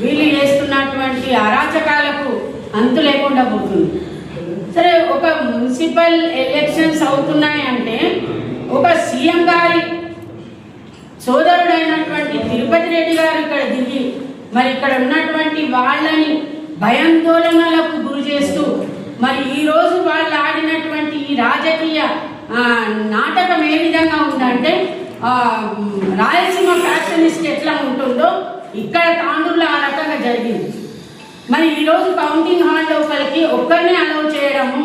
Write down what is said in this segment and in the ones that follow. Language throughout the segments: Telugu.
వీళ్ళు చేస్తున్నటువంటి అరాచకాలకు అంతు లేకుండా పోతుంది. సరే, ఒక మున్సిపల్ ఎలక్షన్స్ అవుతున్నాయి అంటే ఒక సీఎం గారి సోదరుడైనటువంటి తిరుపతి రెడ్డి గారు ఇక్కడ దిగి మరి ఇక్కడ ఉన్నటువంటి వాళ్ళని భయాందోళనలకు గురి చేస్తూ మరి ఈరోజు వాళ్ళు ఆడినటువంటి ఈ రాజకీయ నాటకం ఏ విధంగా ఉందంటే రాయలసీమ ఫ్యాక్షనిస్ట్ ఎట్లా ఉంటుందో ఇక్కడ తాండూరులో ఆ రకంగా జరిగింది. మరి ఈరోజు కౌంటింగ్ హాల్ లోపలికి ఒక్కరినే అలౌ చేయడము,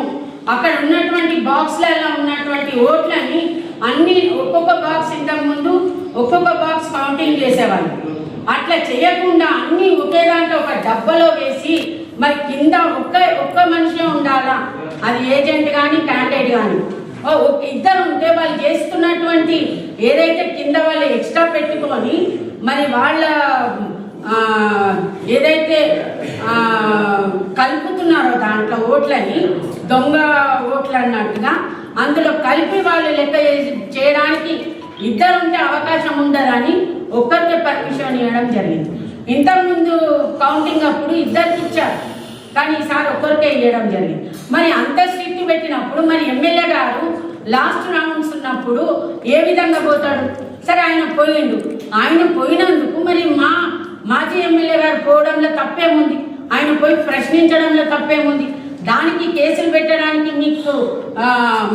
అక్కడ ఉన్నటువంటి బాక్స్లలో ఉన్నటువంటి ఓట్లని అన్ని ఒక్కొక్క బాక్స్ ఇంతకు ముందు ఒక్కొక్క బాక్స్ కౌంటింగ్ చేసేవాళ్ళు. అట్లా చేయకుండా అన్ని ఒకే దాంట్లో ఒక డబ్బాలో వేసి మరి కింద ఒక్క మనిషి ఉండాలా, అది ఏజెంట్ కానీ క్యాండిడేట్ కానీ ఇద్దరు ఉంటే వాళ్ళు చేస్తున్నటువంటి ఏదైతే కింద వాళ్ళు ఎక్స్ట్రా పెట్టుకొని మరి వాళ్ళ ఏదైతే కలుపుతున్నారో దాంట్లో ఓట్లని దొంగ ఓట్లు అన్నట్టుగా అందులో కలిపి వాళ్ళు లెక్క చేయడానికి ఇద్దరు ఉంటే అవకాశం ఉండదని ఒక్కరికే పర్మిషన్ ఇవ్వడం జరిగింది. ఇంతకుముందు కౌంటింగ్ అప్పుడు ఇద్దరికి ఇచ్చారు, కానీ ఈసారి ఒక్కరికే ఇవ్వడం జరిగింది. మరి అంత స్ట్రిక్ట్ పెట్టినప్పుడు మరి ఎమ్మెల్యే గారు లాస్ట్ రౌండ్స్ ఉన్నప్పుడు ఏ విధంగా పోతాడు? సరే, ఆయన పోయిండు, ఆయన పోయినందుకు మరి మాజీ ఎమ్మెల్యే గారు పోవడంలో తప్పేముంది? ఆయన పోయి ప్రశ్నించడంలో తప్పేముంది? దానికి కేసులు పెట్టడానికి మీకు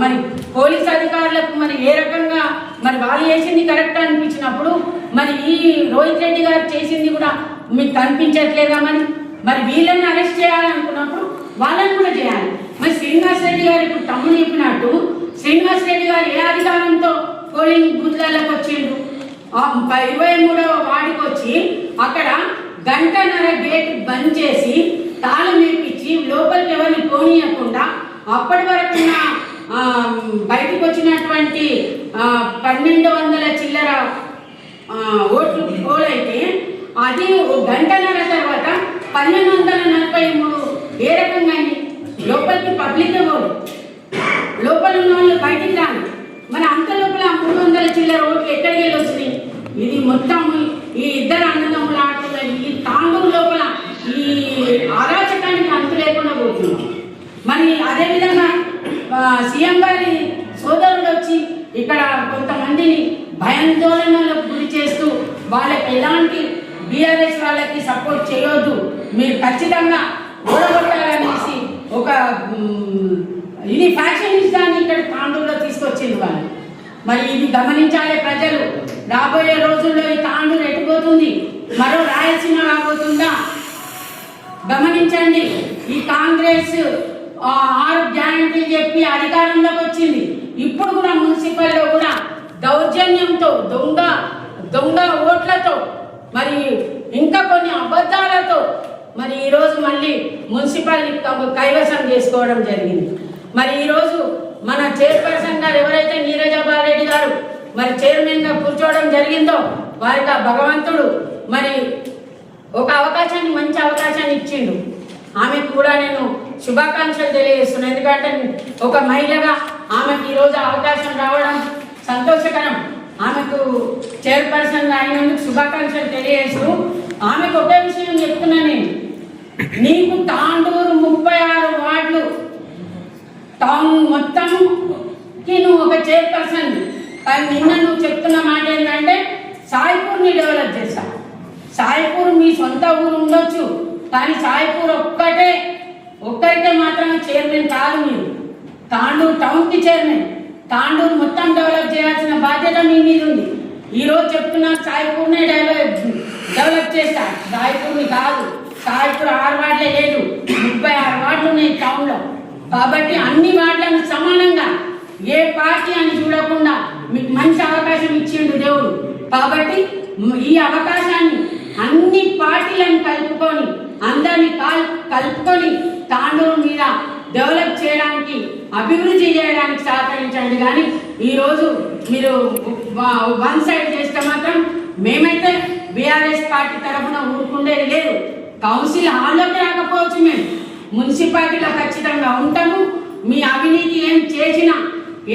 మరి పోలీస్ అధికారులకు మరి ఏ రకంగా మరి వాళ్ళు చేసింది కరెక్ట్ అనిపించినప్పుడు మరి ఈ రోహిత్ రెడ్డి గారు చేసింది కూడా మీకు కనిపించట్లేదా? మరి వీళ్ళని అరెస్ట్ చేయాలనుకున్నప్పుడు వాళ్ళని కూడా చేయాలి. మరి శ్రీనివాస్ రెడ్డి గారు ఇప్పుడు తమ్ముడు చెప్పినట్టు శ్రీనివాస్ రెడ్డి గారు ఏ అధికారంతో పోలింగ్ బూత్లకు వచ్చిండు? 23వ వార్డుకి వచ్చి అక్కడ గంటన్నర గేట్ బంద్ చేసి తాళం వేపించి లోపలికి ఎవరిని పోనీయకుండా అప్పటి వరకు బయటకు వచ్చినటువంటి 1200 చిల్లర ఓట్లు పోలైతే అది గంటన్నర తర్వాత 1243 ఏ రకంగా లోపలికి పబ్లిక్ పోదు, లోపల ఉన్న వాళ్ళు బయటికి రాను. మరి అంత లోపల 300 చిల్లర ఓట్లు ఎక్కడికి వెళ్ళి వచ్చినాయి? ఇది మొత్తం ఈ ఇద్దరు అన్నదమ్ములు ఆడుతున్నారు. ఈ తాండూరు లోపల ఈ అరాచకానికి అంతు లేకుండా పోతున్నాం. మరి అదేవిధంగా సీఎం గారి సోదరుడు వచ్చి ఇక్కడ కొంతమందిని భయాందోళనలకు గురి చేస్తూ వాళ్ళకి ఎలాంటి బీఆర్ఎస్ వాళ్ళకి సపోర్ట్ చేయొద్దు, మీరు ఖచ్చితంగా ఓడగొట్టాలనేసి ఒక ఇది ఫ్యాక్షనిస్టాన్ని ఇక్కడ తాండూరులో తీసుకొచ్చింది వాళ్ళు. మరి ఇది గమనించాలి ప్రజలు. రాబోయే రోజుల్లో ఈ తాండూరు ఎటుపోతుంది? మరో రాయలసీమ రాబోతుందా? గమనించండి. ఈ కాంగ్రెస్ 6 గ్యారంటీలు చెప్పి అధికారంలోకి వచ్చింది. ఇప్పుడు కూడా మున్సిపల్లో కూడా దౌర్జన్యంతో దొంగ ఓట్లతో మరి ఇంకా కొన్ని అబద్ధాలతో మరి ఈరోజు మళ్ళీ మున్సిపాలిటీ కైవసం చేసుకోవడం జరిగింది. మరి ఈరోజు మన చైర్పర్సన్ గారు ఎవరైతే నీరజాబారెడ్డి గారు మరి చైర్మన్ గా కూర్చోవడం జరిగిందో వారికి ఆ భగవంతుడు మరి ఒక అవకాశాన్ని, మంచి అవకాశాన్ని ఇచ్చిండు. ఆమెకు కూడా నేను శుభాకాంక్షలు తెలియజేస్తున్నాను. ఎందుకంటే ఒక మహిళగా ఆమెకు ఈరోజు అవకాశం రావడం సంతోషకరం. ఆమెకు చైర్పర్సన్ అయినందుకు శుభాకాంక్షలు తెలియజేస్తూ ఆమెకు ఒకే విషయం చెప్తున్నా, నేను నీకు తాండూరు 36 వార్డులు టౌన్ మొత్తంకి నువ్వు ఒక చైర్పర్సన్, కానీ నిన్న నువ్వు చెప్తున్న మాట ఏంటంటే సాయిపూర్ని డెవలప్ చేస్తా. సాయిపూర్ మీ సొంత ఊరు ఉండొచ్చు, కానీ సాయిపూర్ ఒక్కరికే మాత్రమే చైర్మన్ కాదు. మీరు తాండూరు టౌన్కి చైర్మన్, తాండూరు మొత్తం డెవలప్ చేయాల్సిన బాధ్యత మీ మీద ఉంది. ఈరోజు చెప్తున్నా సాయిపూర్నే డెవలప్ చేస్తా, సాయిపూర్ని కాదు. సాయిపూర్ 6 వార్డులే లేదు, 36 వార్డులు ఉన్నాయి టౌన్లో. కాబట్టి అన్ని వార్డులను సమానంగా ఏ పార్టీ అని చూడకుండా మీకు మంచి అవకాశం ఇచ్చిండు దేవుడు. కాబట్టి ఈ అవకాశాన్ని అన్ని పార్టీలను కలుపుకొని అందరినీ కలుపుకొని తాండూరు మీద డెవలప్ చేయడానికి, అభివృద్ధి చేయడానికి సహకరించండి. కానీ ఈరోజు మీరు వన్ సైడ్ చేస్తే మాత్రం మేమైతే బీఆర్ఎస్ పార్టీ తరఫున ఊరుకుండేది లేదు. కౌన్సిల్ హాల్లోకి రాకపోవచ్చు, మేము మున్సిపాలిటీలో ఖచ్చితంగా ఉంటాము. మీ అవినీతి ఏం చేసినా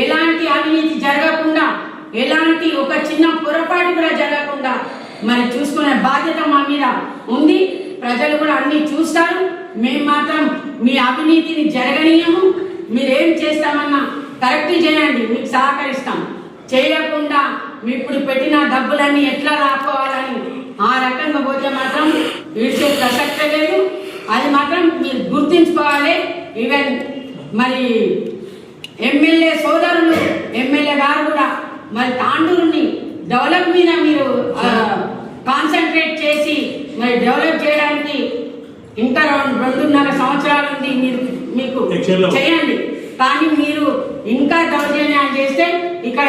ఎలాంటి అవినీతి జరగకుండా, ఎలాంటి ఒక చిన్న పొరపాటు కూడా జరగకుండా మరి చూసుకునే బాధ్యత మా మీద ఉంది. ప్రజలు కూడా అన్ని చూస్తారు. మేము మాత్రం మీ అవినీతిని జరగనీయము. మీరేం చేస్తామన్నా కరెక్ట్ చేయండి, మీకు సహకరిస్తాం. చేయకుండా మీ ఇప్పుడు పెట్టిన డబ్బులన్నీ ఎట్లా రాసుకోవాలని ఆ రకంగా పోతే మాత్రం విడిచే ప్రసక్తే లేదు. అది మాత్రం మీరు గుర్తించుకోవాలి. ఈవెన్ మరి ఎమ్మెల్యే సోదరులు, ఎమ్మెల్యే గారు కూడా మరి తాండూరుని డెవలప్ మీద మీరు కాన్సన్ట్రేట్ చేసి మరి డెవలప్ చేయడానికి ఇంకా 2.5 సంవత్సరాలు ఉంది, మీరు మీకు చేయండి. కానీ మీరు ఇంకా దౌర్జన్యాలు చేస్తే ఇక్కడ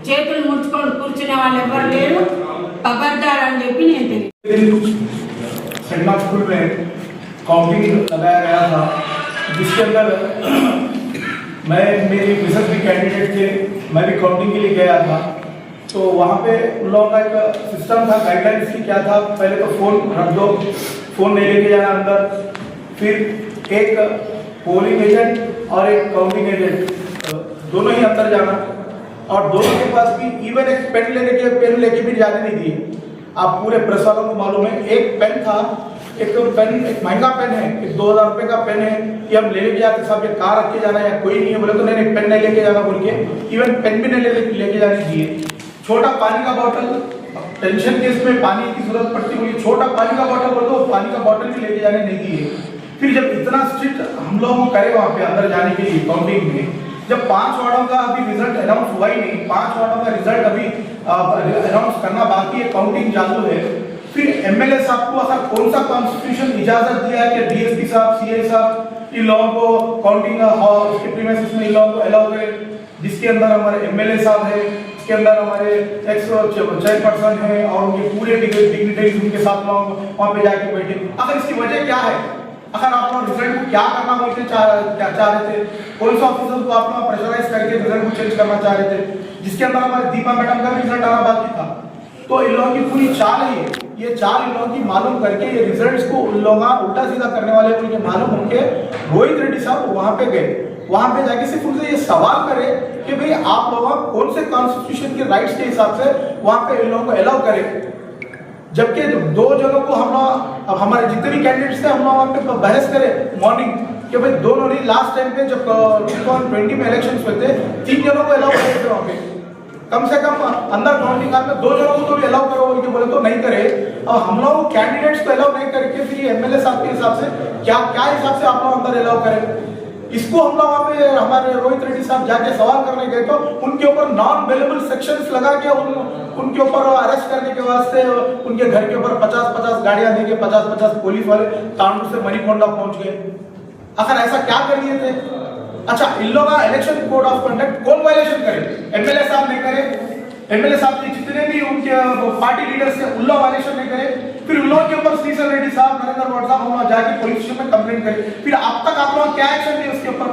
చేతులు ముడుచుకొని కూర్చునే వాళ్ళు ఎవరు లేరు. ఖబర్దార్ అని చెప్పి నేను తెలియదు. स्कूल में काउंटिंग लगाया गया था, जिसके अंदर मैं मेरी मिसेस भी कैंडिडेट थे, मैं भी काउंटिंग के लिए गया था। तो वहाँ पे उन लोगों का एक सिस्टम था, गाइडलाइंस की क्या था, पहले तो फ़ोन रख दो, फ़ोन नहीं लेके जाना अंदर, फिर एक पोलिंग एजेंट और एक काउंटिंग एजेंट दोनों ही अंदर जाना, और दोनों के पास भी इवन एक पेन लेके भी जाने नहीं दिए। आप पूरे प्रेस वालों को मालूम है, एक पेन था, एक महंगा पेन है, एक 2000 रुपये का पेन है कि हम ले लेके जाते साहब, ये कार रख के जाना या कोई नहीं है, बोले तो नहीं पेन नहीं लेके जाना बोल के इवन पेन भी नहीं लेके जाने दिए। छोटा पानी का बॉटल, टेंशन केस में पानी की जरूरत पड़ती हुई, छोटा पानी का बॉटल बोल दो, पानी का बॉटल भी लेके जाने नहीं दिए। फिर जब इतना स्ट्रिक्ट हम लोगों को करे वहाँ पे अंदर जाने के लिए काउंटिंग में, जब 5 वार्डों का अभी रिजल्ट अनाउंस हुआ ही नहीं, 5 वार्डों का रिजल्ट अभी अनाउंस करना बाकी है, काउंटिंग चालू है, फिर एमएलए साहब को अगर कौन सा कॉन्स्टिट्यूशन इजाजत दिया है कि डीएसपी साहब, सीआई साहब इन लोगों को काउंटिंग हॉल के प्रीमाइसेस में इन लोगों को अलाउ करें, जिसके अंदर हमारे एमएलए साहब है, इसके अंदर हमारे एक्स चेयरपर्सन है और उनके पूरे डिग्निटरीज उनके साथ लोग वहाँ पे जाके बैठे। अगर इसकी वजह क्या है, अगर आप लोग रिजल्ट को क्या करना बोलते चाह रहे थे, पुलिस ऑफिसर को आप लोग प्रेशराइज करके रिजल्ट को चेंज करना चाह रहे थे, जिसके अंदर हमारे दीपा मैडम का भी रिजल्ट आना बाकी था। तो इन लोगों की पूरी चाल है, ये चाल इन लोगों की मालूम करके ये रिजल्ट्स को उन लोग उल्टा सीधा करने वाले उनके मालूम होंगे। रोहित रेड्डी साहब वहाँ पे गए, वहाँ पे जाके सिर्फ उनसे ये सवाल करे कि भाई आप लोग कौन से कॉन्स्टिट्यूशन के राइट्स के हिसाब से वहाँ पे इन लोगों को अलाउ करें। जबकि 2 जनों को हम लोग, अब हमारे जितने भी कैंडिडेट्स थे हम लोग वहाँ पे बहस करें मॉर्निंग कि भाई दोनों नहीं, लास्ट टाइम पे जब 2020 में इलेक्शन हुए थे 3 जनों को अलाउ करे थे वहाँ पे, कम से कम अंदर काउंटिंग में 2 जनों को तो भी अलाउ करो बोल के बोले तो नहीं करे। अब हम लोग कैंडिडेट्स को अलाउ नहीं करके फिर एमएलए साहब के हिसाब से क्या हिसाब से आप लोग अंदर अलाउ करें, इसको हम लोग वहाँ पे हमारे रोहित रेड्डी साहब जाके सवाल करने गए तो उनके ऊपर नॉन अवेलेबल सेक्शंस लगा के उनके ऊपर अरेस्ट करने के वास्ते उनके घर के ऊपर 50-50 गाड़ियां देके 50-50 पुलिस वाले तांडू से मणिकोंडा पहुंच गए। आखिर ऐसा क्या कर दिए थे? अच्छा, इन लोग इलेक्शन कोड ऑफ कंडक्ट कौन वायलेशन करे? एमएलए साहब नहीं करे, एमएलए साहब के जितने भी उनके पार्टी लीडर्स थे उन लोग वायलेशन नहीं करे, फिर उन लोगों के ऊपर श्रीशैल रेड्डी साहब, नरेंद्र गौड़ साहब हम लोग जाके पुलिस स्टेशन में कंप्लेंट करे, फिर अब तक आप लोग क्या एक्शन लिए उसके ऊपर?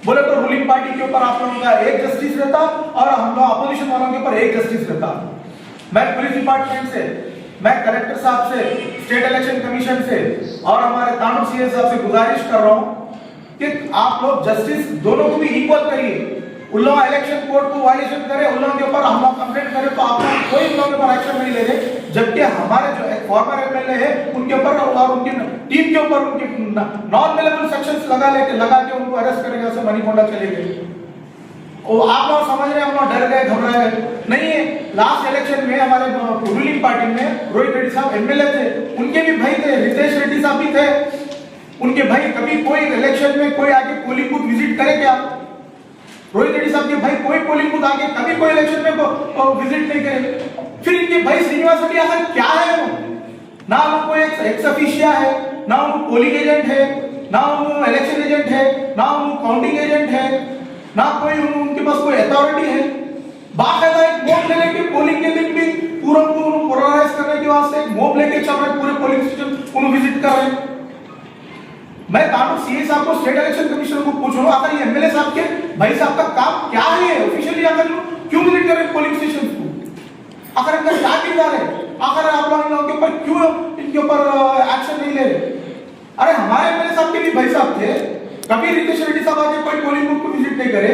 बोले तो रूलिंग पार्टी के ऊपर आप लोगों का एक जस्टिस रहता और हम लोग अपोजिशन वालों के ऊपर एक जस्टिस रहता। मैं पुलिस डिपार्टमेंट से, मैं कलेक्टर साहब से, स्टेट इलेक्शन कमीशन से और हमारे तांडू सीए साहब से गुजारिश कर रहा हूँ कि आप लोग जस्टिस दोनों को भी इक्वल करिए। उन लोग इलेक्शन कोड को वायलेशन करे, उन लोगों के ऊपर हम लोग कंप्लेंट करें तो आप लोग कोई उन लोगों के ऊपर एक्शन नहीं ले रहे, जबकि हमारे जो फॉर्मर एमएलए है उनके ऊपर और उनकी टीम के ऊपर उनके नॉन अवेलेबल सेक्शंस लगा के उनको अरेस्ट करेंगे, जैसे मणिकोंडा चले गए। और आप लोग समझ रहे हैं हम लोग डर गए, घबरा गए नहीं है। लास्ट इलेक्शन में हमारे रूलिंग पार्टी में रोहित रेड्डी साहब एमएलए थे, उनके भी भाई थे, रितेश रेड्डी साहब भी थे, उनके भाई कभी कोई इलेक्शन में कोई आके पोलिंग बूथ विजिट करे क्या? रोहित रेड्डी साहब के भाई कोई पोलिंग बूथ आके कभी कोई इलेक्शन में विजिट नहीं करे। फिर इनके भाई श्रीनिवास रेड्डी आखिर क्या है? ना उनको एक्स ऑफिशिया है, ना उनको पोलिंग एजेंट है, ना उनको इलेक्शन एजेंट है, ना उनको काउंटिंग एजेंट है, ना कोई उनके पास कोई अथॉरिटी है। बाकायदा एक मोब लेके पोलिंग के दिन भी पूरा पोलराइज करने के वास्ते एक मोब लेके चल रहे, पूरे पोलिंग स्टेशन उनको विजिट कर रहे हैं। मैं तांडू सीए साहब को, स्टेट इलेक्शन कमिश्नर को पूछ रहा हूँ, आखिर ये एमएलए साहब के भाई साहब का काम क्या है? ऑफिशियली आकर क्यों विजिट कर रहे पोलिंग स्टेशन को? आखिर इनका क्या किरदार है? आखिर आप लोग इन लोगों के ऊपर क्यों इनके ऊपर एक्शन नहीं ले रहे? अरे हमारे एमएलए साहब के भी भाई साहब थे, कभी रितेश रेड्डी साहब आके कोई पोलिंग बूथ को विजिट नहीं करे,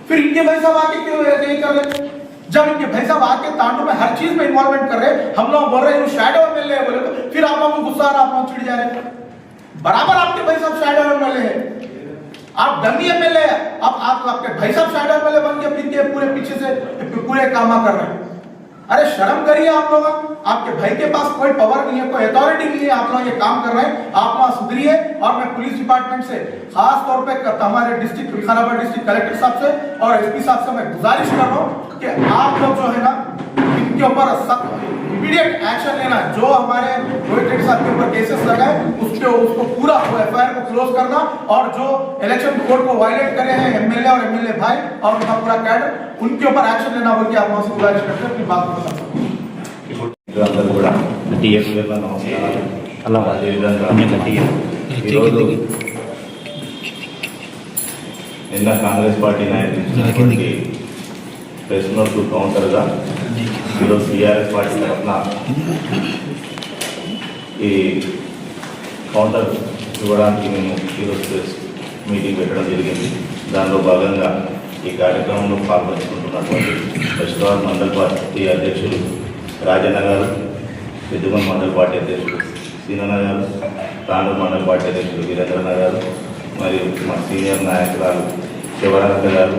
फिर इनके भाई साहब आके क्यों नहीं कर रहे? जब इनके भाई साहब आके तांडू में हर चीज में इन्वॉल्वमेंट कर रहे, हम लोग बोल रहे हैं शैडो एमएलए बोले तो फिर आप लोगों को गुस्सा अनुसार आप लोग चिढ़ जा रहे हैं। बराबर आपके भाई साहब शायद एमएलए है, आप डमी एमएलए है, अब आप आपके भाई साहब शायद एमएलए बन के फिर के पूरे पीछे से पूरे काम कर रहे हैं। अरे शर्म करिए आप लोग, आपके भाई के पास कोई पावर नहीं है, कोई अथॉरिटी नहीं है, आप लोग ये काम कर रहे हैं, आप वहां सुधरिए। और मैं पुलिस डिपार्टमेंट से खास तौर पे हमारे डिस्ट्रिक्ट विकाराबाद डिस्ट्रिक्ट कलेक्टर साहब से और एसपी साहब से मैं गुजारिश कर रहा हूँ कि आप लोग जो है ना इनके ऊपर सख्त इमीडिएट एक्शन लेना। जो हमारे रोहित रेड्डी साहब के ऊपर केसेस लगाए उसको पूरा एफआईआर को क्लोज करना, और जो इलेक्शन कोड को वायलेट करे हैं एमएलए और एमएलए भाई और उनका पूरा कैडर, उनके ऊपर एक्शन लेना बोल के आप वहां से गुजारिश करते हैं। अपनी बात को అందరూ కూడా టీఎస్ గారు నమస్కారాలు. అదేవిధంగా ఈరోజు నిన్న కాంగ్రెస్ పార్టీ నాయకులు ప్రెస్ నోట్ కౌంటర్గా ఈరోజు టీఆర్ఎస్ పార్టీ తరఫున ఈ కౌంటర్ ఇవ్వడానికి మేము ఈరోజు ప్రెస్ మీటింగ్ పెట్టడం జరిగింది. దానిలో భాగంగా ఈ కార్యక్రమంలో పాల్పంచుకుంటున్నటువంటి వెస్ట్వార్ మండల్ పార్టీ అధ్యక్షులు రాజన్న గారు, పెద్దమన్ మండల్ పార్టీ అధ్యక్షుడు సీనన్న గారు, తాండూరు మండల్ పార్టీ అధ్యక్షుడు వీరేంద్రన్న గారు, మరియు మా సీనియర్ నాయకురాలు శివరానంద గారు,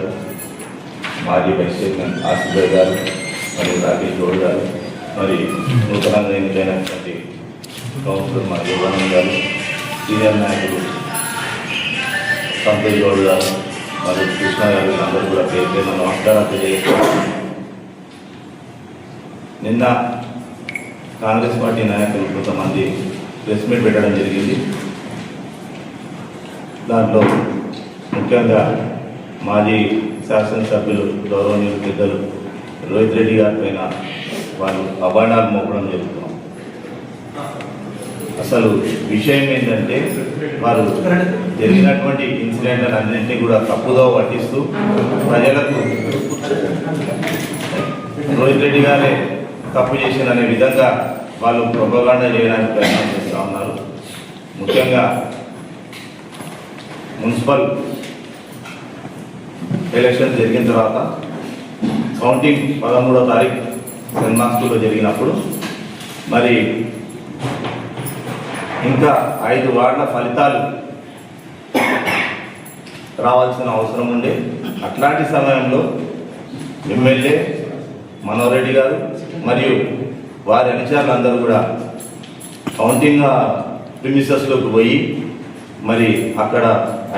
మాజీ వైస్ చైర్మన్ ఆసిఫ్ గారు, మరియు రాకేష్ గౌడ్ గారు, మరి నూతనంగా ఎన్నికైనటువంటి కౌన్సిలర్ మా యువరానంద గారు, సీనియర్ నాయకులు సంతోష్ గౌడ్ గారు, మరియు కృష్ణ గారు, అందరూ కూడా పేరు నమస్కారాలు తెలియజేస్తున్నారు. నిన్న కాంగ్రెస్ పార్టీ నాయకులు కొంతమంది ప్రెస్ మీట్ పెట్టడం జరిగింది. దాంట్లో ముఖ్యంగా మాజీ శాసనసభ్యులు గౌరవనీయులు పెద్దలు రోహిత్ రెడ్డి గారి పైన వాళ్ళు అభాండాలు మోపడం జరుగుతున్నాం. అసలు విషయం ఏంటంటే వారు జరిగినటువంటి ఇన్సిడెంట్లను అన్నింటినీ కూడా తప్పుదో పట్టిస్తూ ప్రజలకు రోహిత్ రెడ్డి గారే తప్పు చేసిందనే విధంగా వాళ్ళు ప్రొపగాండా చేయడానికి ప్రయత్నం చేస్తూ ఉన్నారు. ముఖ్యంగా మున్సిపల్ ఎలక్షన్ జరిగిన తర్వాత కౌంటింగ్ 13వ తారీఖు సెన్మాస్కులో జరిగినప్పుడు మరి ఇంకా 5 వార్డుల ఫలితాలు రావాల్సిన అవసరం ఉండే. అట్లాంటి సమయంలో ఎమ్మెల్యే మనోహర్ రెడ్డి గారు మరియు వారి అనుచరులందరూ కూడా కౌంటింగ్ ప్రిమిసెస్లోకి పోయి మరి అక్కడ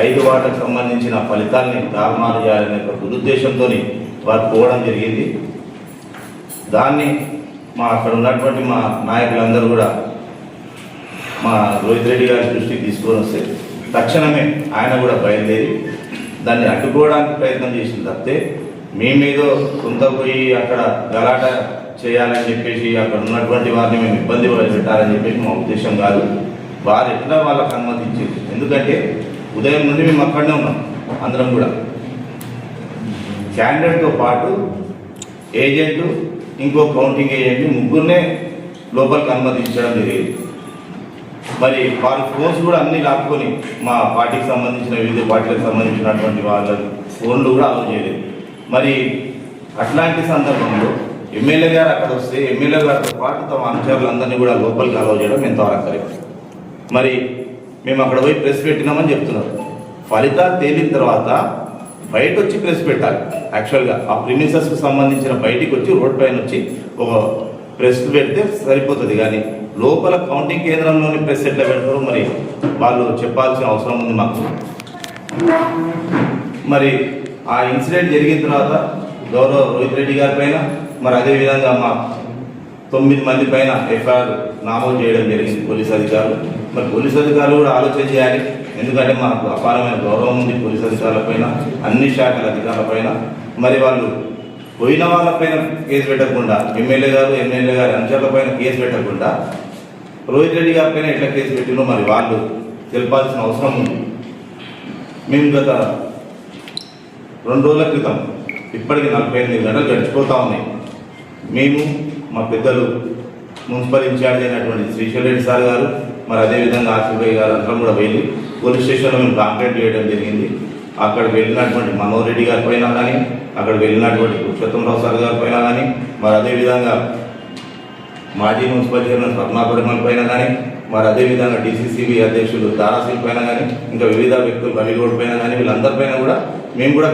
5 వార్డులకు సంబంధించిన ఫలితాలని తారుమారు చేయాలనే ఒక దురుద్దేశంతో వారు పోవడం జరిగింది. దాన్ని అక్కడ ఉన్నటువంటి మా నాయకులందరూ కూడా మా రోహిత్ రెడ్డి గారి దృష్టికి తీసుకొని వస్తే తక్షణమే ఆయన కూడా బయలుదేరి దాన్ని అడ్డుకోవడానికి ప్రయత్నం చేసింది తప్పితే మేమేదో కొంత పోయి అక్కడ గలాట చేయాలని చెప్పేసి అక్కడ ఉన్నటువంటి వారిని మేము ఇబ్బంది పెట్టాలని చెప్పేసి మా ఉద్దేశం కాదు. వారు ఎట్లా వాళ్ళకి అనుమతించింది. ఎందుకంటే ఉదయం నుండి మేము అక్కడనే ఉన్నాం. అందరం కూడా క్యాండిడేట్తో పాటు ఏజెంటు, ఇంకో కౌంటింగ్ ఏజెంట్, ముగ్గురునే లోపలికి అనుమతించడం జరిగింది. మరి వారి ఫోన్స్ కూడా అన్నీ లాక్కొని మా పార్టీకి సంబంధించిన వివిధ పార్టీలకు సంబంధించినటువంటి వాళ్ళ ఫోన్లు కూడా అలౌ చేయలేదు. మరి అట్లాంటి సందర్భంలో ఎమ్మెల్యే గారు అక్కడ వస్తే ఎమ్మెల్యే గారితో పాటు తమ అనుచరులందరినీ కూడా లోపలికి అలౌ చేయడం ఎంతవరకు కరెక్ట్. మరి మేము అక్కడ పోయి ప్రెస్ పెట్టినామని చెప్తున్నారు. ఫలితాలు తేలిన తర్వాత బయట వచ్చి ప్రెస్ పెట్టాలి. యాక్చువల్గా ఆ ప్రిమిసెస్కి సంబంధించిన బయటికి వచ్చి రోడ్ పైన వచ్చి ఒక ప్రెస్ పెడితే సరిపోతుంది. కానీ లోపల కౌంటింగ్ కేంద్రంలోని ప్రెస్ ఎట్లా పెడతారో మరి వాళ్ళు చెప్పాల్సిన అవసరం ఉంది మాకు. మరి ఆ ఇన్సిడెంట్ జరిగిన తర్వాత గౌరవ రోహిత్ రెడ్డి గారి పైన మరి అదేవిధంగా మా 9 మంది పైన ఎఫ్ఐఆర్ నమోదు చేయడం జరిగింది పోలీస్ అధికారులు. మరి పోలీస్ అధికారులు కూడా ఆలోచన చేయాలి. ఎందుకంటే మాకు అపారమైన గౌరవం ఉంది పోలీస్ అధికారుల పైన, అన్ని శాఖల అధికారుల పైన. మరి వాళ్ళు పోయిన వాళ్ళపైన కేసు పెట్టకుండా, ఎమ్మెల్యే గారు అనుచరుల పైన కేసు పెట్టకుండా రోహిత్ రెడ్డి గారి పైన ఎట్లా కేసు పెట్టినో మరి వాళ్ళు తెలపాల్సిన అవసరం ఉంది. మేము గత 2 రోజుల క్రితం ఇప్పటికి 48 గంటలు గడిచిపోతూ ఉన్నాయి. మేము మా పెద్దలు మున్సిపల్ ఇన్ఛార్జ్ అయినటువంటి శ్రీశైల్ రెడ్డి సార్ గారు, మరి అదేవిధంగా ఆసిఫ్ గారు అందరం కూడా వెళ్ళి పోలీస్ స్టేషన్లో మేము కంప్లైంట్ చేయడం జరిగింది. అక్కడికి వెళ్ళినటువంటి మనోహర్ రెడ్డి గారి పైన కానీ, అక్కడికి వెళ్ళినటువంటి పురుషోత్తమరావు సార్ గారి పైన కానీ, మరి అదేవిధంగా మాజీ మున్సిపల్ చైర్మన్ పద్మాపురం పైన కానీ, మరి అదేవిధంగా డిసిసిబి అధ్యక్షులు దారాసింగ్ పైన కానీ ఇంకా వివిధ వ్యక్తులు రవిగౌడ్ పైన కానీ వీళ్ళందరిపైన కూడా మేము కూడా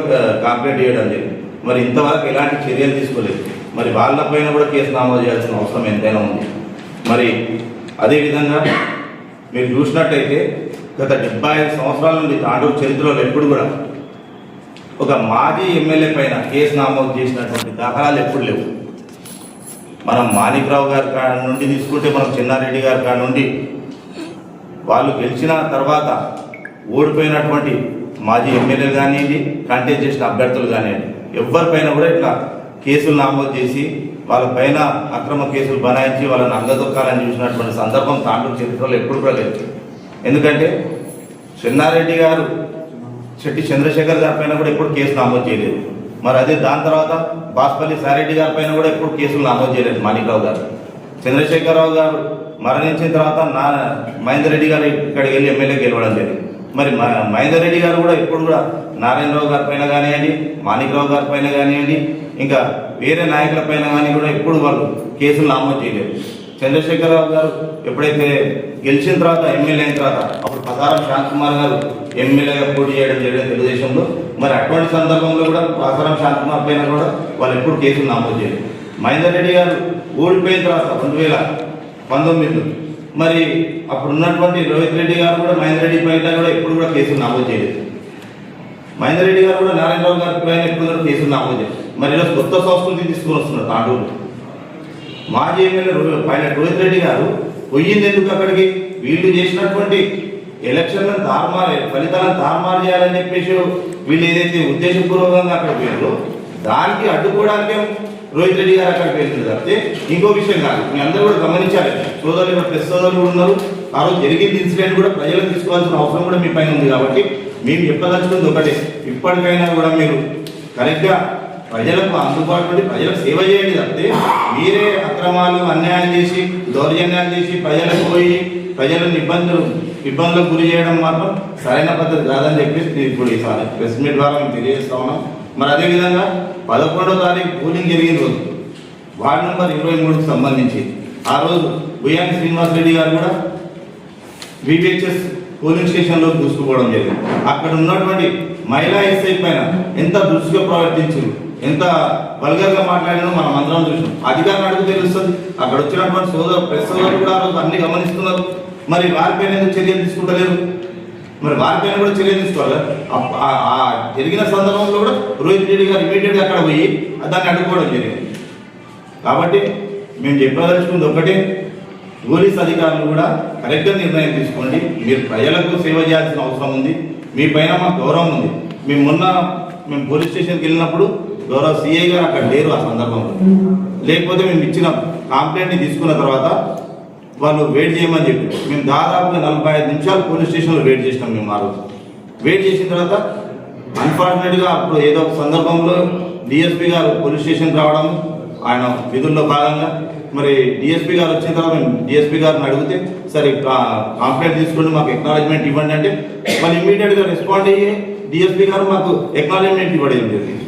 కంప్లైంట్ చేయడం జరిగింది. మరి ఇంతవరకు ఎలాంటి చర్యలు తీసుకోలేదు. మరి వాళ్ళపైన కూడా కేసు నమోదు చేయాల్సిన అవసరం ఎంతైనా ఉంది. మరి అదేవిధంగా మీరు చూసినట్టయితే గత 75 సంవత్సరాల నుండి తాండూరు చరిత్రలో ఎప్పుడు కూడా ఒక మాజీ ఎమ్మెల్యే పైన కేసు నమోదు చేసినటువంటి దాఖలాలు ఎప్పుడు లేవు. మనం మాణిక్రావు గారి కాడ నుండి తీసుకుంటే మనం చెన్నారెడ్డి గారి కాడ నుండి వాళ్ళు గెలిచిన తర్వాత ఓడిపోయినటువంటి మాజీ ఎమ్మెల్యేలు కానివ్వండి, కంటెస్ట్ చేసిన అభ్యర్థులు కానివ్వండి, ఎవరిపైన కూడా ఇట్లా కేసులు నమోదు చేసి వాళ్ళపైన అక్రమ కేసులు బనాయించి వాళ్ళని అంగదొక్కాలని చూసినటువంటి సందర్భం తాండూరు చరిత్రలో ఎప్పుడు కూడా లేదు. ఎందుకంటే చెన్నారెడ్డి గారు శెట్టి చంద్రశేఖర్ గారి పైన కూడా ఎప్పుడు కేసు నమోదు చేయలేదు. మరి అదే దాని తర్వాత బాస్పల్లి సారెడ్డి గారి పైన కూడా ఎప్పుడు కేసులు నమోదు చేయలేదు మాణిక్రావు గారు. చంద్రశేఖరరావు గారు మరణించిన తర్వాత మహేందర్ రెడ్డి గారు ఇక్కడికి వెళ్ళి ఎమ్మెల్యే గెలవడం జరిగింది. మరి మహేందర్ రెడ్డి గారు కూడా ఎప్పుడు కూడా నారాయణరావు గారి పైన కానివ్వండి, మాణిక్రావు గారి పైన కానివ్వండి, ఇంకా వేరే నాయకుల పైన కానీ కూడా ఎప్పుడు వాళ్ళు కేసులు నమోదు చేయలేదు. చంద్రశేఖరరావు గారు ఎప్పుడైతే గెలిచిన తర్వాత ఎమ్మెల్యే అయిన తర్వాత అప్పుడు పసారం శాంతకుమార్ గారు ఎమ్మెల్యేగా పోటీ చేయడం జరిగింది తెలుగుదేశంలో. మరి అటువంటి సందర్భంలో కూడా పసారం శాంతకుమార్ పైన కూడా వాళ్ళు ఎప్పుడు కేసులు నమోదు చేయలేదు. మహేందర్ రెడ్డి గారు ఓడిపోయిన తర్వాత 2019 మరి అప్పుడు ఉన్నటువంటి రోహిత్ రెడ్డి గారు కూడా మహేందర్ రెడ్డి పైన కూడా ఎప్పుడు కూడా కేసులు నమోదు చేయలేదు. మహేందర్ రెడ్డి గారు కూడా నారాయణరావు గారి పైన ఎప్పుడు కూడా కేసులు నమోదు చేయలేదు. మరి ఈరోజు కొత్త సంస్కృతి తీసుకుని వస్తున్నారు తాండూరు. మాజీ ఎమ్మెల్యే పైలట్ రోహిత్ రెడ్డి గారు పోయింది ఎందుకు అక్కడికి? వీళ్ళు చేసినటువంటి ఎలక్షన్లను ఫలితాలను తారుమారు చేయాలని చెప్పేసి వీళ్ళు ఏదైతే ఉద్దేశపూర్వకంగా అక్కడ పోయారో దానికి అడ్డుకోవడానికే రోహిత్ రెడ్డి గారు అక్కడికి వెళ్తుంది తప్పితే ఇంకో విషయం కాదు. మీ అందరూ కూడా గమనించాలి. సోదరులు ప్రెస్ సోదరులు ఉన్నారు. ఆ రోజు జరిగింది ఇన్సిడెంట్ కూడా ప్రజలకు తీసుకోవాల్సిన అవసరం కూడా మీ పైన ఉంది. కాబట్టి మేము చెప్పదలుచుకుంది ఒకటే, ఇప్పటికైనా కూడా మీరు కరెక్ట్గా ప్రజలకు అందుబాటులో ఉండి ప్రజలకు సేవ చేయండి తప్పితే మీరే అక్రమాలు అన్యాయం చేసి దౌర్జన్యాలు చేసి ప్రజలకు పోయి ప్రజలను ఇబ్బందులకు గురి చేయడం మాత్రం సరైన పద్ధతి కాదని చెప్పేసి ఇప్పుడు ఈసారి ప్రెస్ మీట్ ద్వారా మేము తెలియజేస్తా ఉన్నాం. మరి అదేవిధంగా 11వ తారీఖు పోలింగ్ జరిగిన రోజు వార్డు నెంబర్ 23కు సంబంధించి ఆ రోజు బుయ్యాని శ్రీనివాసరెడ్డి గారు కూడా విపిహెచ్ఎస్ పోలింగ్ స్టేషన్లో దూసుకుపోవడం జరిగింది. అక్కడ ఉన్నటువంటి మహిళా ఎస్ఐ పైన ఎంత దురుసుగా ప్రవర్తించారు, ఎంత వల్గర్గా మాట్లాడినో మనం అందరం చూసినాం. అధికారులు అడుగు తెలుస్తుంది. అక్కడ వచ్చినటువంటి ప్రెస్ సోదరులు కూడా ఆ రోజు అన్ని గమనిస్తున్నారు. మరి వారిపైన ఎందుకు చర్యలు తీసుకుంటలేరు? మరి వారిపైన కూడా చర్యలు తీసుకోవాలి. ఆ జరిగిన సందర్భంలో కూడా రోహిత్ రెడ్డి గారు ఇమీడియట్గా అక్కడ పోయి దాన్ని అడ్డుకోవడం జరిగింది. కాబట్టి మేము చెప్పదలుచుకుంది ఒకటే, పోలీస్ అధికారులు కూడా కరెక్ట్గా నిర్ణయం తీసుకోండి. మీరు ప్రజలకు సేవ చేయాల్సిన అవసరం ఉంది. మీ పైన మాకు గౌరవం ఉంది. మేము పోలీస్ స్టేషన్కి వెళ్ళినప్పుడు గౌరవ సిఐ గారు అక్కడ లేరు ఆ సందర్భంలో. లేకపోతే మేము ఇచ్చిన కంప్లైంట్ని తీసుకున్న తర్వాత వాళ్ళు వెయిట్ చేయమని చెప్పి మేము దాదాపుగా 45 నిమిషాలు పోలీస్ స్టేషన్లో వెయిట్ చేసినాం. మేము ఆ రోజు వెయిట్ చేసిన తర్వాత అన్ఫార్చునేట్గా అప్పుడు ఏదో ఒక సందర్భంలో డిఎస్పీ గారు పోలీస్ స్టేషన్కి రావడం, ఆయన విధుల్లో భాగంగా మరి డిఎస్పీ గారు వచ్చిన తర్వాత మేము డిఎస్పీ గారిని అడిగితే సరే కంప్లైంట్ తీసుకుని మాకు ఎక్నాలజ్మెంట్ ఇవ్వండి అంటే వాళ్ళు ఇమ్మీడియట్గా రెస్పాండ్ అయ్యి డిఎస్పీ గారు మాకు ఎక్నాలజ్మెంట్ ఇవ్వడం జరిగింది.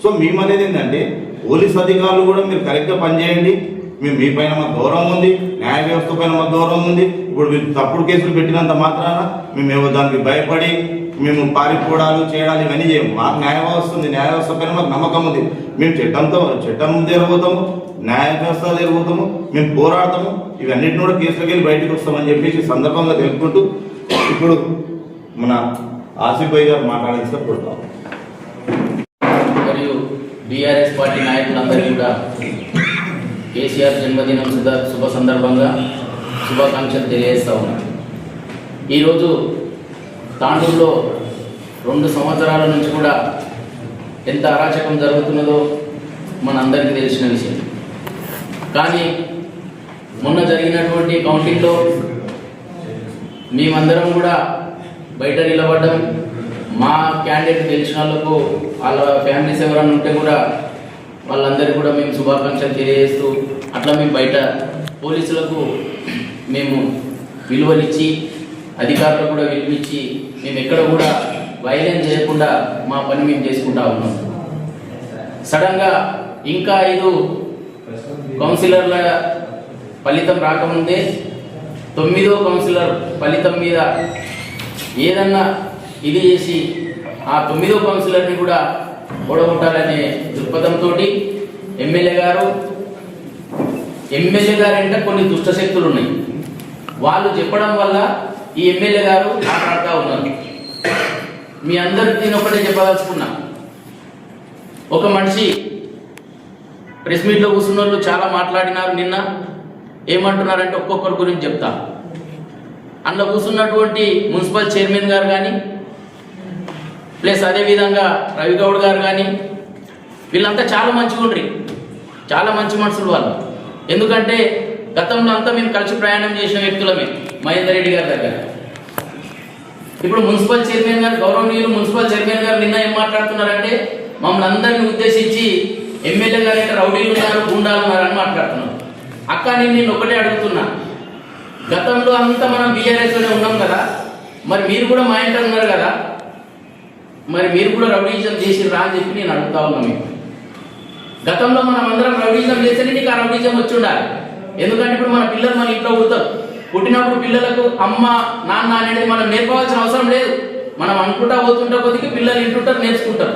సో మేము అనేది ఏంటంటే పోలీస్ అధికారులు కూడా మీరు కరెక్ట్గా పనిచేయండి. మీ పైన మాకు గౌరవం ఉంది, న్యాయ వ్యవస్థ పైన మాకు గౌరవం ఉంది. ఇప్పుడు మీరు తప్పుడు కేసులు పెట్టినంత మాత్రాన మేము దానికి భయపడి మేము పారిపోవడాలు చేయడాలు ఇవన్నీ చేయము. మాకు న్యాయ వ్యవస్థ ఉంది, న్యాయ వ్యవస్థ పైన మాకు నమ్మకం ఉంది. మేము చట్టం ఎరగబోతాము, న్యాయ వ్యవస్థ ఎరగబోతాము, మేము పోరాడతాము. ఇవన్నిటిని కూడా కేసులకి వెళ్ళి బయటకు వస్తామని చెప్పేసి సందర్భంగా తెలుపుకుంటూ ఇప్పుడు మన ఆసిఫ్ భాయ్ గారు మాట్లాడాల్సిన కోరుతాం. మరియు బీఆర్ఎస్ పార్టీ నాయకులందరికీ కూడా కేసీఆర్ జన్మదినం శుభ సందర్భంగా శుభాకాంక్షలు తెలియజేస్తా ఉన్నాను. ఈరోజు తాండూరులో 2 సంవత్సరాల నుంచి కూడా ఎంత అరాచకం జరుగుతున్నదో మనందరికీ తెలిసిన విషయం. కానీ మొన్న జరిగినటువంటి కౌంటింగ్లో మేమందరం కూడా బయట నిలబడ్డం, మా క్యాండిడేట్ గెలిచిన వాళ్ళకు వాళ్ళ ఫ్యామిలీస్ ఎవరైనా ఉంటే కూడా వాళ్ళందరికీ కూడా మేము శుభాకాంక్షలు తెలియజేస్తూ అట్లా మేము బయట పోలీసులకు మేము విలువలిచ్చి అధికారులకు కూడా విలువిచ్చి మేము ఎక్కడ కూడా వైలెన్స్ చేయకుండా మా పని మేము చేసుకుంటా ఉన్నాం. సడన్గా ఇంకా 5 కౌన్సిలర్ల ఫలితం రాకముందే 9వ కౌన్సిలర్ ఫలితం మీద ఏదన్నా ఇది చేసి ఆ 9వ కౌన్సిలర్ని కూడా ఓడగొట్టాలనే దృక్పథంతో ఎమ్మెల్యే గారు అంటే కొన్ని దుష్టశక్తులు ఉన్నాయి. వాళ్ళు చెప్పడం వల్ల ఈ ఎమ్మెల్యే గారు మాట్లాడుతూ ఉన్నారు. మీ అందరికి నేను ఒకటే చెప్పదలుచుకున్నా, ఒక మనిషి ప్రెస్ మీట్లో కూర్చున్న వాళ్ళు చాలా మాట్లాడినారు. నిన్న ఏమంటున్నారంటే ఒక్కొక్కరి గురించి చెప్తా. అందులో కూర్చున్నటువంటి మున్సిపల్ చైర్మన్ గారు కానీ ప్లస్ అదేవిధంగా రవిగౌడ్ గారు కానీ వీళ్ళంతా చాలా మంచిగా ఉండ్రి, చాలా మంచి మనుషులు వాళ్ళు. ఎందుకంటే గతంలో అంతా మేము కలిసి ప్రయాణం చేసిన వ్యక్తులమే మహేందర్ రెడ్డి గారి దగ్గర. ఇప్పుడు మున్సిపల్ చైర్మన్ గారు, గౌరవనీయులు మున్సిపల్ చైర్మన్ గారు నిన్న ఏం మాట్లాడుతున్నారంటే మమ్మల్ని అందరినీ ఉద్దేశించి ఎమ్మెల్యే గారు అయితే రౌడీలు ఉన్నారు, గుండాలు ఉన్నారు అని మాట్లాడుతున్నారు. అక్క నేను ఒకటే అడుగుతున్నా, గతంలో అంతా మనం బీఆర్ఎస్లోనే ఉన్నాం కదా, మరి మీరు కూడా మా ఇంట్లో ఉన్నారు కదా, మరి మీరు కూడా రౌడీజం చేసిర్రా అని చెప్పి నేను అడుగుతా ఉన్నా. మీకు గతంలో మనం అందరం రౌడీజం చేస్తేనే నీకు ఆ రౌడీజం వచ్చి ఉండాలి. ఎందుకంటే ఇప్పుడు మన పిల్లలు మన ఇంట్లో పుడతారు, పుట్టినప్పుడు పిల్లలకు అమ్మ నాన్న అనేది మనం నేర్పవలసిన అవసరం లేదు. మనం అనుకుంటా పోతుంటే కొద్దిగా పిల్లలు ఇంటుంటారు, నేర్చుకుంటారు.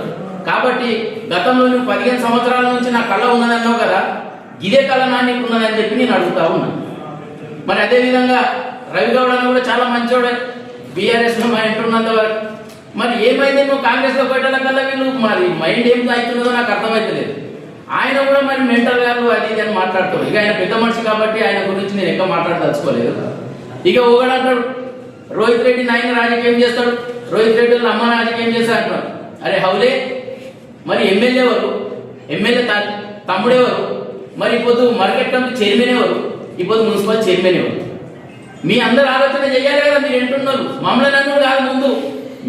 కాబట్టి గతంలో నువ్వు 15 సంవత్సరాల నుంచి నా కళ ఉన్నదన్నావు కదా, ఇదే కళ నాన్నకు ఉన్నదని చెప్పి నేను అడుగుతా ఉన్నా. మరి అదేవిధంగా రవిగౌడ్ అన్న కూడా చాలా మంచివాడే, బీఆర్ఎస్లో మా ఇంటున్నంత వరకు. మరి ఏమైంది నువ్వు కాంగ్రెస్లో పోయటం కల్లా వీళ్ళు మరి మైండ్ ఏం అవుతున్నదో నాకు అర్థమవుతలేదు. ఆయన కూడా మరి మెంటల్ గారు అది ఇది అని మాట్లాడుతాడు. ఇక ఆయన పెద్ద మనిషి కాబట్టి ఆయన గురించి నేను ఎక్కువ మాట్లాడదలుచుకోలేదు. ఇక ఒకడంటాడు రోహిత్ రెడ్డి నాయన రాజకీయం చేస్తాడు, రోహిత్ రెడ్డి వాళ్ళ అమ్మ రాజకీయం చేస్తాడు అంటున్నాడు. అరే హౌలే, మరి ఎమ్మెల్యే ఎవరు, ఎమ్మెల్యే తమ్ముడెవరు, మరి ఇప్పుడు మార్కెట్ కమిటీ చైర్మన్ ఎవరు, ఇప్పుడు మున్సిపల్ చైర్మన్ ఎవరు? మీ అందరు ఆలోచన చేయాలి కదా. మీరు ఎంటున్నారు మమ్మల్ని నన్ను కాదు, ముందు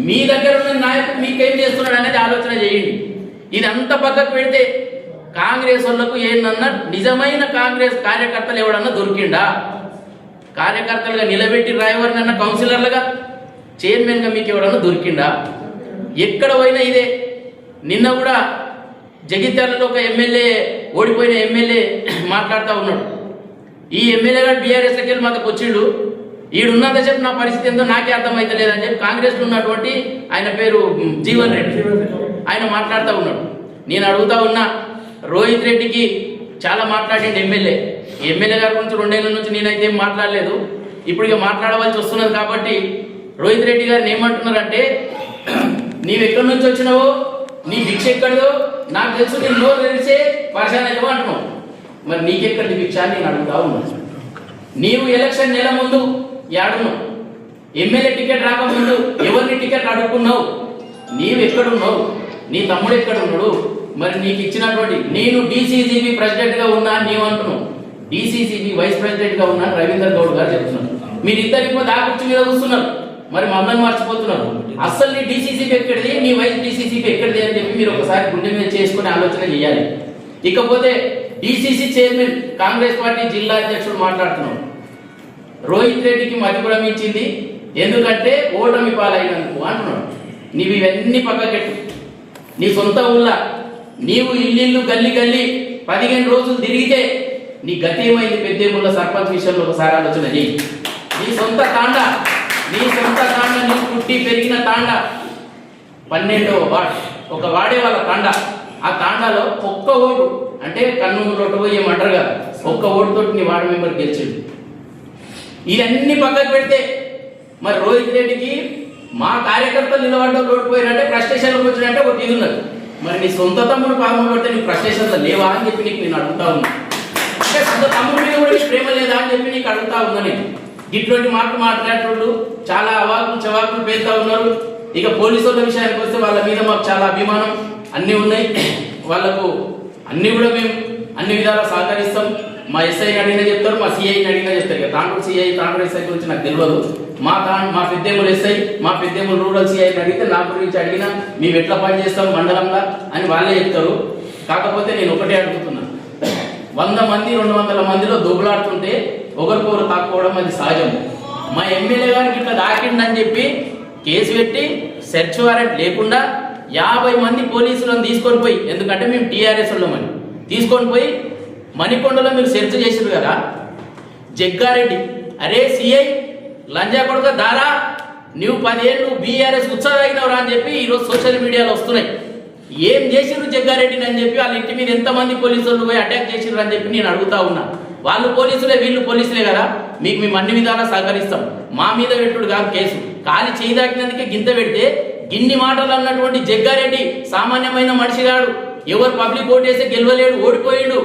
మీ దగ్గర ఉన్న నాయకుడు మీకేం చేస్తున్నాడు అనేది ఆలోచన చేయండి. ఇదంతా పక్కకు పెడితే కాంగ్రెస్ వాళ్ళకు ఏందన్నా నిజమైన కాంగ్రెస్ కార్యకర్తలు ఎవడన్నా దొరికిండా? కార్యకర్తలుగా నిలబెట్టి రాయవారినన్నా కౌన్సిలర్లుగా చైర్మన్గా మీకు ఎవడన్నా దొరికిండా? ఎక్కడ పోయినా ఇదే. నిన్న కూడా జగిత్యాలలో ఒక ఎమ్మెల్యే, ఓడిపోయిన ఎమ్మెల్యే మాట్లాడుతూ ఉన్నాడు. ఈ ఎమ్మెల్యే గారు బీఆర్ఎస్కి వెళ్ళి మాకు వచ్చిండు, ఈడున్నంత చెప్పి నా పరిస్థితి ఏందో నాకే అర్థమవుతలేదని చెప్పి కాంగ్రెస్లో ఉన్నటువంటి ఆయన పేరు జీవన్ రెడ్డి ఆయన మాట్లాడుతూ ఉన్నాడు. నేను అడుగుతా ఉన్నా, రోహిత్ రెడ్డికి చాలా మాట్లాడిండు ఎమ్మెల్యే గారి గురించి 2 ఏళ్ళ నుంచి నేనైతే ఏం మాట్లాడలేదు. ఇప్పుడు ఇక మాట్లాడవలసి వస్తున్నది కాబట్టి రోహిత్ రెడ్డి గారిని ఏమంటున్నారంటే, నీవెక్కడి నుంచి వచ్చినావో, నీ భిక్ష ఎక్కడిదో నాకు తెలుసు, నేను నోరు తెలిసే పరిశాన్ అవుతావు అంటున్నావు. మరి నీకెక్కడి భిక్ష అని నేను అడుగుతా ఉన్నాను. నీవు ఎలక్షన్ నెల ముందు ఏడున్నావు, ఎమ్మెల్యే టికెట్ రాకముందు ఎవరిని టికెట్ అడుక్కున్నావు, నీవు ఎక్కడున్నావు, నీ తమ్ముడు ఎక్కడున్నాడు? మరి నీకు ఇచ్చినటువంటి నేను డీసీసీబీ ప్రెసిడెంట్గా ఉన్నా నీవు అంటున్నావు, డీసీసీబీ వైస్ ప్రెసిడెంట్గా ఉన్నా రవీందర్ గౌడ్ గారు చెప్తున్నారు. మీరిద్దరికి దాకుర్చి మీద కూర్చున్నారు, మరి మమ్మల్ని మర్చిపోతున్నారు. అస్సలు నీ డీసీసీబీ ఎక్కడిది, నీ వైస్ డీసీసీబీ ఎక్కడిది అని చెప్పి మీరు ఒకసారి గుండె మీద చేసుకుని ఆలోచన చేయాలి. ఇకపోతే డీసీసీ చైర్మన్ కాంగ్రెస్ పార్టీ జిల్లా అధ్యక్షుడు మాట్లాడుతున్నాడు. రోహిత్ రెడ్డికి మతిపురం ఇచ్చింది ఎందుకంటే ఓటమి పాలైనందుకు అంటున్నాడు. నీవు ఇవన్నీ పక్కకెట్టు. నీ సొంత ఊళ్ళో నీవు ఇల్లు గల్లి గల్లి 15 రోజులు తిరిగితే నీ గతి ఏమైంది? పెద్దేముళ్ళ సర్పంచ్ విషయంలో ఒకసారి ఆలోచన చేయి. నీ సొంత తాండా నీ పుట్టి పెరిగిన తాండా 12వ వార్డు, ఒక వాడే వాళ్ళ తాండా. ఆ తాండాలో ఒక్క ఓటు అంటే కన్నులోటు పోయి ఏమంటారు కదా, ఒక్క ఓటుతో నీ వార్డు మెంబర్ గెలిచిండు. ఇవన్నీ పక్కకు పెడితే మరి రోహిత్ రెడ్డికి మా కార్యకర్తలు నిలబడ్డ ఓడిపోయారంటే ఫ్రస్ట్రేషన్లోకి వచ్చినట్టే ఒక ఇది ఉన్నది. మరి నీ సొంత తమ్ముడు పాల్గొని పడితే నీ ఫ్రస్ట్రేషన్లో లేవా అని చెప్పి నీకు నేను అడుగుతా ఉన్నా. అంటే సొంత తమ్ముడి మీద కూడా నీకు ప్రేమ లేదా అని చెప్పి నీకు అడుగుతా ఉన్నా. నేను ఇటువంటి మాటలు మాట్లాడేటోళ్ళు చాలా అవాకులు చవాకులు పేరుతా ఉన్నారు. ఇక పోలీసు వాళ్ళ విషయానికి వస్తే వాళ్ళ మీద మాకు చాలా అభిమానం అన్నీ ఉన్నాయి. వాళ్ళకు అన్నీ కూడా మేము అన్ని విధాలా సహకరిస్తాం. మా ఎస్ఐని అడిగినా చెప్తారు, మా సిఐని అడిగినా చెప్తారు. ఇక తాండూరు సిఐ తాండూరు ఎస్ఐ గురించి నాకు తెలియదు. మా పెద్దేములు ఎస్ఐ మా పెద్దేములు రూరల్ సిఐని అడిగితే నా గురించి అడిగినా మేము ఎట్లా పని చేస్తాం మండలంలో అని వాళ్ళే చెప్తారు. కాకపోతే నేను ఒకటే అడుగుతున్నా, 100 మంది 200 మందిలో దొబ్బలాడుతుంటే ఒకరికొకరు తాక్కుకోవడం అది సహజం. మా ఎమ్మెల్యే గారికి ఇట్లా దాకిందని చెప్పి కేసు పెట్టి సెర్చ్ వారెంట్ లేకుండా 50 మంది పోలీసులను తీసుకొని పోయి, ఎందుకంటే మేము టీఆర్ఎస్ వాళ్ళమని తీసుకొని పోయి మణికొండలో మీరు సెర్చ్ చేసారు కదా, జగ్గారెడ్డి అరే సిఐ లంజా కొడుక దారా నువ్వు 10 ఏళ్ళు బీఆర్ఎస్ ఉత్సాహమైనవరా అని చెప్పి ఈరోజు సోషల్ మీడియాలో వస్తున్నాయి. ఏం చేసిర్రు జగ్గారెడ్డిని అని చెప్పి వాళ్ళ ఇంటి మీద ఎంతమంది పోలీసులు పోయి అటాక్ చేసిర్రు అని చెప్పి నేను అడుగుతా ఉన్నా. వాళ్ళు పోలీసులే వీళ్ళు పోలీసులే కదా, మీకు మేము అన్ని విధాలా సహకరిస్తాం. మా మీద పెట్టుడు కాదు కేసు, కాలి చేయి దాకినందుకే గింత పెడితే గిన్ని మాటలు అన్నటువంటి జగ్గారెడ్డి సామాన్యమైన మనిషిగాడు. ఎవరు పబ్లిక్ ఓటేస్తే గెలవలేడు, ఓడిపోయాడు.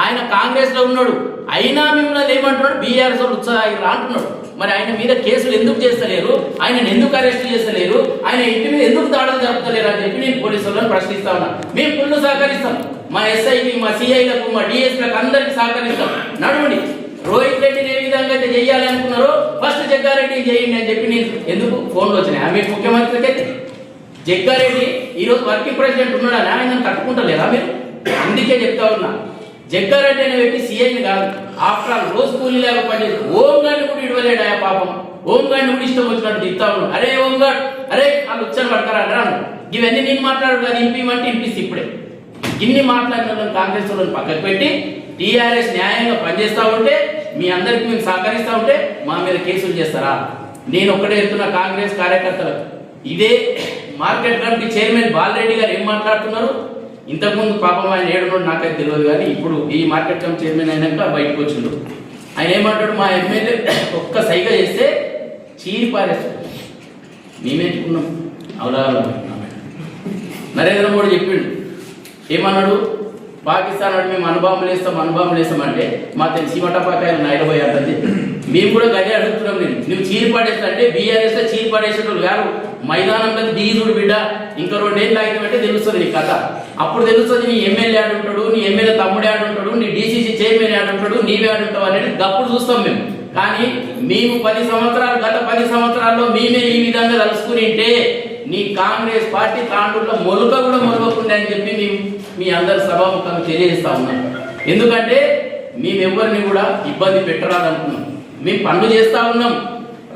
ఆయన కాంగ్రెస్ లో ఉన్నాడు, అయినా మిమ్మల్ని ఏమంటున్నాడు బీఆర్ఎస్ వాళ్ళు ఉత్సాహ అంటున్నాడు. మరి ఆయన మీద కేసులు ఎందుకు చేస్తలేరు, ఆయన ఎందుకు అరెస్ట్ చేస్తలేరు, ఆయన ఇంటి మీద ఎందుకు దాడులు జరుపుతలేరు అని చెప్పి నేను పోలీసులను ప్రశ్నిస్తా ఉన్నా. మేము ఫుల్ సహకరిస్తాం, మా ఎస్ఐకి, మా సిఐలకు, మా డిఎస్పీలకు అందరికి సహకరిస్తాం. నడవండి, రోహిత్ రెడ్డిని ఏ విధంగా అయితే చేయాలి అనుకున్నారో ఫస్ట్ జగ్గారెడ్డిని చేయండి అని చెప్పి నేను ఎందుకు ఫోన్లు వచ్చినాయి. ఆమె ముఖ్యమంత్రికి జగ్గారెడ్డి ఈరోజు వర్కింగ్ ప్రెసిడెంట్ ఉన్నాడని ఆయన తట్టుకుంటలేరా మీరు? అందుకే చెప్తా ఉన్నా, జగ్గారెడ్డి అనే వ్యక్తి సీఐని కాదు, ఆఫ్టర్ ఆల్ రోజు కూలీ లేక పనిచేసి ఓంగాడిని కూడా ఇడవలేడు. ఆ పాపం ఓంగాడిని కూడా ఇష్టం వచ్చినట్టు తిత్తా ఉన్నాడు. అరే ఓంగాడ్, అరే వాళ్ళు వచ్చాను పడతారా అన్నాను. ఇవన్నీ నేను మాట్లాడు అది ఇంపిమంటే ఇంపిస్తే ఇప్పుడే ఇన్ని మాట్లాడిన వాళ్ళని కాంగ్రెస్ వాళ్ళని పక్కకు పెట్టి టీఆర్ఎస్ న్యాయంగా పనిచేస్తూ ఉంటే మీ అందరికి మేము సహకరిస్తూ ఉంటే మా మీద కేసులు చేస్తారా? నేను ఒక్కడే చెప్తున్నా కాంగ్రెస్ కార్యకర్తలకు, ఇదే మార్కెట్ కమిటీ చైర్మన్ బాలరెడ్డి గారు ఏం మాట్లాడుతున్నారు, ఇంతకుముందు పాపం ఆయన ఏడున్నాడు నాకైతే తెలియదు, కానీ ఇప్పుడు ఈ మార్కెట్ కమిటీ చైర్మన్ అయినాక బయటకు వచ్చిండు. ఆయన ఏమంటాడు, మా ఎమ్మెల్యే ఒక్క సైగ చేస్తే చీరి పారేస్తాడు. మేమేంచుకున్నాం అవలాగా. నరేంద్ర మోడీ చెప్పిండు, ఏమన్నాడు, పాకిస్తాన్ అంటే మేము అనుభవం వేస్తాం అంటే మా సీమటపాకాయలు నాయకపోయాడని. మేము కూడా గదే అడుగుతున్నాం. నువ్వు చీరిపడేస్తా అంటే బీఆర్ఎస్ లో చీరిపడేసేటోళ్ళు గారు మైదానం మీద దిగుడు బిడ్డ, ఇంకా 2 ఏళ్ళు ఆగితే తెలుస్తుంది నీ కథ. అప్పుడు తెలుస్తుంది నీ ఎమ్మెల్యే ఆడుంటాడు, నీ ఎమ్మెల్యే తమ్ముడే ఆడుంటాడు, నీ డీసీసీ చైర్మన్ ఆడుంటాడు, నీవే ఆడుంటావు అనేది గప్పుడు చూస్తాం మేము. కానీ మేము గత 10 సంవత్సరాల్లో మేమే ఈ విధంగా తలుసుకుని ఉంటే నీ కాంగ్రెస్ పార్టీ తాండూరులో మొలక కూడా మొలవకుండా అని చెప్పి మేము మీ అందరి సభాముఖంగా తెలియజేస్తా ఉన్నాం. ఎందుకంటే మేమెవరిని కూడా ఇబ్బంది పెట్టరాదనుకున్నాం. మేము పనులు చేస్తా ఉన్నాం,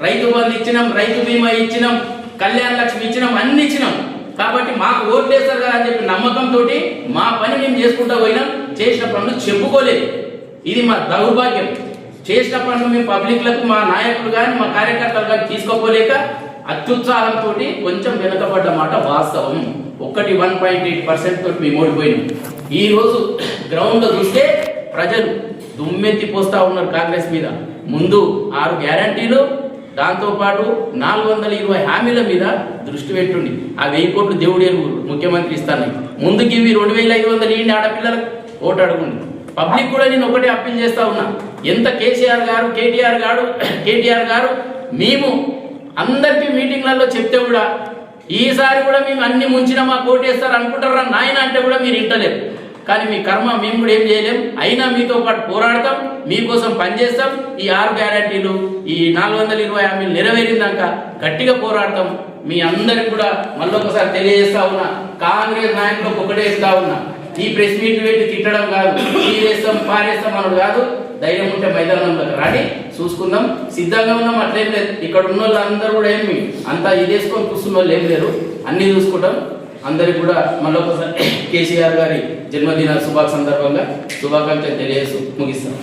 రైతు బంధు ఇచ్చినాం, రైతు బీమా ఇచ్చినాం, కళ్యాణ లక్ష్మి ఇచ్చినాం, అన్ని ఇచ్చినాం. కాబట్టి మాకు ఓట్లు వేస్తారు కదా అని చెప్పి నమ్మకంతో మా పని మేము చేసుకుంటా పోయినాం. చేసిన పనులు చెప్పుకోలేదు, ఇది మా దౌర్భాగ్యం. చేసిన పనులు మేము పబ్లిక్లకు మా నాయకులు కానీ మా కార్యకర్తలు కానీ తీసుకోపోలేక అత్యుత్సాహంతో కొంచెం వెనుకబడ్డ మాట వాస్తవం. 1.8% తోటి మేము ఓడిపోయినాం. ఈ రోజు గ్రౌండ్ లో చూస్తే ప్రజలు దుమ్మెత్తి పోస్తా ఉన్నారు కాంగ్రెస్ మీద. ముందు 6 గ్యారంటీలు, దాంతోపాటు 420 హామీల మీద దృష్టి పెట్టుండి ఆ 1000 కోట్లు దేవుడు ముఖ్యమంత్రి ఇస్తాను. ముందుకి ఇవి 2500 ఇవ్వండి, ఆడపిల్లలకు ఓటు అడుగుండి. పబ్లిక్ కూడా నేను ఒకటే అప్పీల్ చేస్తా ఉన్నా, ఎంత కేసీఆర్ గారు కేటీఆర్ గారు మేము అందరికీ మీటింగ్లలో చెప్తే కూడా ఈసారి కూడా మేము అన్ని ముంచిన మా కోటేస్తారు అనుకుంటారా నాయన అంటే కూడా మీరు ఇంటలేరు. కానీ మీ కర్మ, మేము కూడా ఏం చేయలేం. అయినా మీతో పాటు పోరాడతాం, మీకోసం పనిచేస్తాం. ఈ 6 గ్యారంటీలు, ఈ 420 హామీలు నెరవేరిందాక గట్టిగా పోరాడతాం. మీ అందరికి కూడా మళ్ళొకసారి తెలియజేస్తా ఉన్నా, కాంగ్రెస్ నాయకులకు ఒకటే ఇస్తా ఉన్నా, ఈ ప్రెస్ మీట్ పెట్టి తిట్టడం కాదు, తీరేస్తాం పారేస్తాం అన్నది కాదు. ధైర్యం ఉంటే మైదానంలోకి రాడి, చూసుకుందాం, సిద్ధంగా ఉన్నాం. అట్లేం లేదు, ఇక్కడ ఉన్న వాళ్ళందరూ కూడా ఏమి అంతా ఇదేసుకొని కూర్చున్న వాళ్ళు ఏం లేరు, అన్ని చూసుకుంటాం. అందరికి కూడా మళ్ళొకసారి కేసీఆర్ గారి జన్మదిన సందర్భంగా శుభాకాంక్షలు తెలియజేస్తూ ముగిస్తాం.